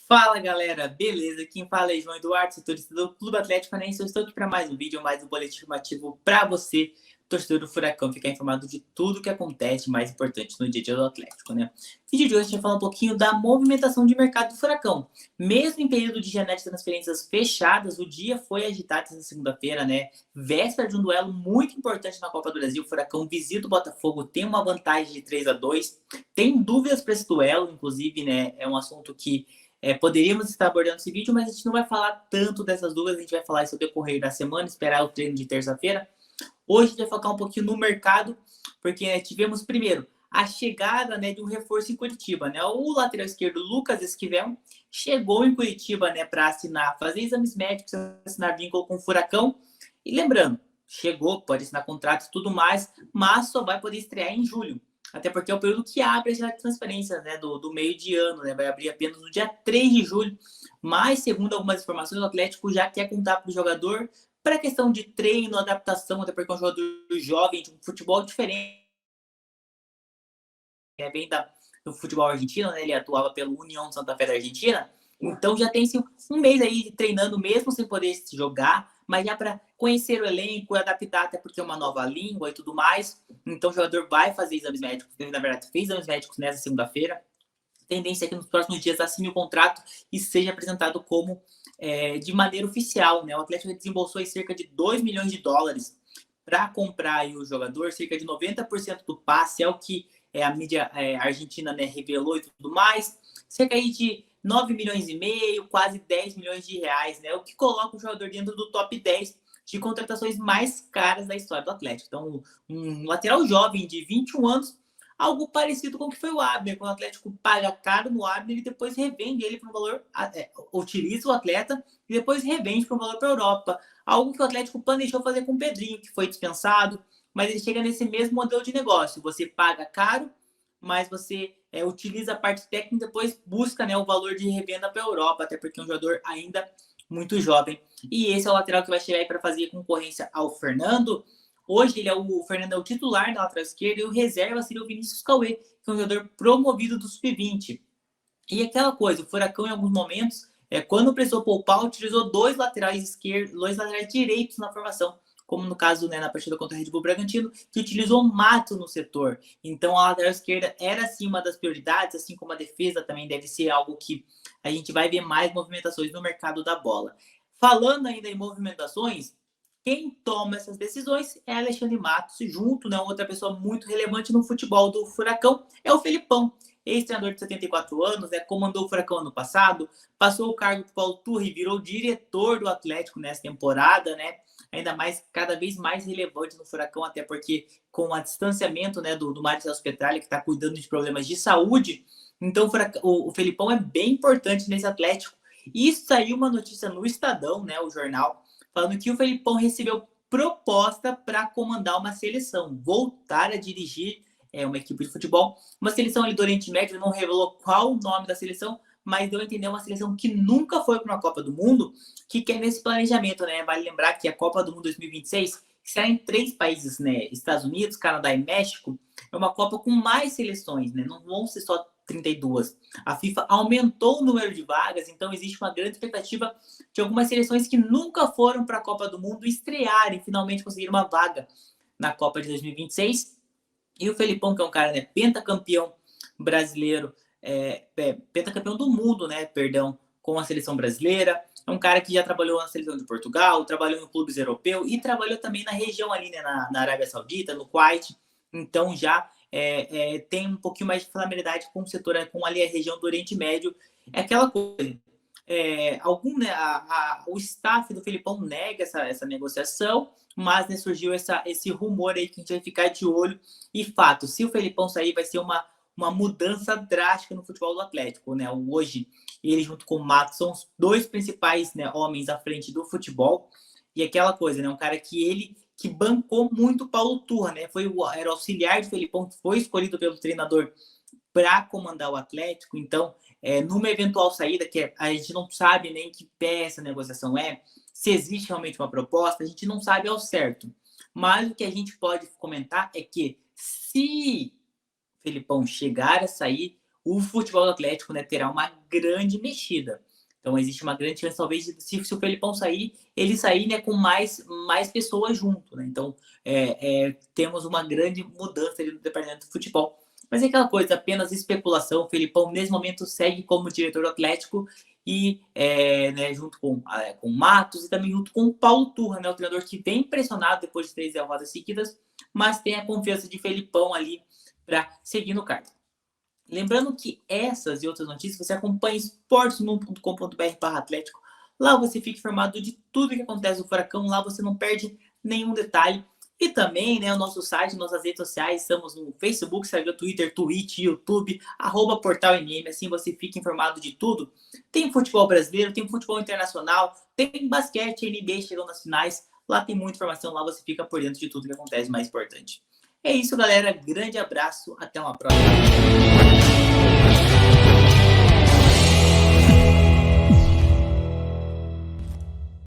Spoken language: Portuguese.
Fala galera, beleza? Quem fala é João Eduardo, setorista do Clube Atlético Paranaense. Eu estou aqui para mais um vídeo, mais um boletim informativo para você, torcedor do Furacão, ficar informado de tudo que acontece mais importante no dia a dia do Atlético, né? No vídeo de hoje a gente vai falar um pouquinho da movimentação de mercado do Furacão. Mesmo em período de janela de transferências fechadas, o dia foi agitado essa segunda-feira, né? Véspera de um duelo muito importante na Copa do Brasil. O Furacão visita o Botafogo, tem uma vantagem de 3-2. Tem dúvidas para esse duelo, inclusive, né? É um assunto que poderíamos estar abordando esse vídeo, mas a gente não vai falar tanto dessas dúvidas, a gente vai falar isso no decorrer da semana, esperar o treino de terça-feira. Hoje a gente vai focar um pouquinho no mercado, porque tivemos primeiro a chegada, né, de um reforço em Curitiba, né? O lateral esquerdo Lucas Esquivel chegou em Curitiba, né, para assinar, fazer exames médicos, assinar vínculo com o Furacão. E lembrando, chegou, pode assinar contrato e tudo mais, mas só vai poder estrear em julho. Até porque é o período que abre a transferência, né, do meio de ano, né? Vai abrir apenas no dia 3 de julho. Mas, segundo algumas informações, o Atlético já quer contar para o jogador para a questão de treino, adaptação, até porque é um jogador jovem, de um futebol diferente, vem do futebol argentino, né? Ele atuava pelo União Santa Fé da Argentina. Então já tem assim, um mês aí treinando mesmo sem poder jogar, mas já para conhecer o elenco, adaptar, até porque é uma nova língua e tudo mais. Então o jogador vai fazer exames médicos, na verdade fez exames médicos nessa segunda-feira. Tendência é que nos próximos dias assine o contrato e seja apresentado como de maneira oficial, né? O Atlético desembolsou aí cerca de 2 milhões de dólares para comprar aí o jogador, cerca de 90% do passe é o que a mídia argentina, né, revelou e tudo mais, cerca aí de 9 milhões e meio, quase 10 milhões de reais, né? O que coloca o jogador dentro do top 10 de contratações mais caras da história do Atlético. Então, um lateral jovem de 21 anos, algo parecido com o que foi o Abner, quando o Atlético paga caro no Abner e depois revende ele para um valor, utiliza o atleta e depois revende para um valor para a Europa. Algo que o Atlético planejou fazer com o Pedrinho, que foi dispensado, mas ele chega nesse mesmo modelo de negócio. Você paga caro, mas você utiliza a parte técnica e depois busca, né, o valor de revenda para a Europa, até porque é um jogador ainda muito jovem. E esse é o lateral que vai chegar aí para fazer concorrência ao Fernando. Hoje o Fernando é o titular na lateral esquerda e o reserva seria o Vinícius Cauê, que é um jogador promovido do sub-20. E aquela coisa, o Furacão em alguns momentos, quando precisou poupar, utilizou dois laterais esquerdos, dois laterais direitos na formação, como no caso, né, na partida contra o Red Bull Bragantino, que utilizou Mato no setor. Então a lateral esquerda era sim uma das prioridades, assim como a defesa também deve ser algo que a gente vai ver mais movimentações no mercado da bola. Falando ainda em movimentações, quem toma essas decisões é Alexandre Matos, junto, né, outra pessoa muito relevante no futebol do Furacão, é o Felipão, ex-treinador de 74 anos, né, comandou o Furacão ano passado, passou o cargo para o Paulo Turri, virou diretor do Atlético nessa temporada, né, ainda mais, cada vez mais relevante no Furacão, até porque com o distanciamento, né, do Marcelo Petralha, que está cuidando de problemas de saúde, então o Felipão é bem importante nesse Atlético. E saiu uma notícia no Estadão, né, o jornal, falando que o Felipão recebeu proposta para comandar uma seleção, voltar a dirigir uma equipe de futebol. Uma seleção ali do Oriente Médio, não revelou qual o nome da seleção, mas deu a entender uma seleção que nunca foi para uma Copa do Mundo, que quer nesse planejamento, né? Vale lembrar que a Copa do Mundo 2026 será em 3 países, né? Estados Unidos, Canadá e México. É uma Copa com mais seleções, né? Não vão ser só 32. A FIFA aumentou o número de vagas, então existe uma grande expectativa de algumas seleções que nunca foram para a Copa do Mundo estrearem, finalmente conseguir uma vaga na Copa de 2026. E o Felipão, que é um cara, né, pentacampeão brasileiro, pentacampeão do mundo, né, perdão, com a seleção brasileira. É um cara que já trabalhou na seleção de Portugal, trabalhou em clubes europeus e trabalhou também na região ali, né, na Arábia Saudita, no Kuwait. Então já tem um pouquinho mais de familiaridade com o setor, com ali a região do Oriente Médio. É aquela coisa. Né, o staff do Felipão nega essa negociação, mas, né, surgiu esse rumor aí que a gente vai ficar de olho. E fato, se o Felipão sair, vai ser uma mudança drástica no futebol do Atlético, né? Hoje, ele junto com o Matos são os dois principais, né, homens à frente do futebol. E aquela coisa, né? Um cara que bancou muito o Paulo Turra, né? Era auxiliar de Felipão, foi escolhido pelo treinador para comandar o Atlético. Então, numa eventual saída, que a gente não sabe nem que pé essa negociação se existe realmente uma proposta, a gente não sabe ao certo. Mas o que a gente pode comentar é que, se Felipão chegar a sair, o futebol do Atlético, né, terá uma grande mexida. Então existe uma grande chance, talvez, se o Felipão sair, ele sair, né, com mais pessoas junto, né? Então temos uma grande mudança ali no departamento do futebol. Mas é aquela coisa, apenas especulação. O Felipão, nesse momento, segue como diretor do Atlético e né, junto com o Matos e também junto com o Paulo Turra, né, o treinador que vem pressionado depois de 3 derrotas seguidas, mas tem a confiança de Felipão ali para seguir no cargo. Lembrando que essas e outras notícias você acompanha em esportes1.com.br/Atlético. Lá você fica informado de tudo que acontece no Furacão. Lá você não perde nenhum detalhe. E também, né, o nosso site, nossas redes sociais, estamos no Facebook, Instagram, Twitter, Twitch, YouTube, @portalNM, assim você fica informado de tudo. Tem futebol brasileiro, tem futebol internacional, tem basquete, NBA chegando nas finais. Lá tem muita informação, lá você fica por dentro de tudo que acontece, mais importante. É isso, galera. Grande abraço. Até uma próxima.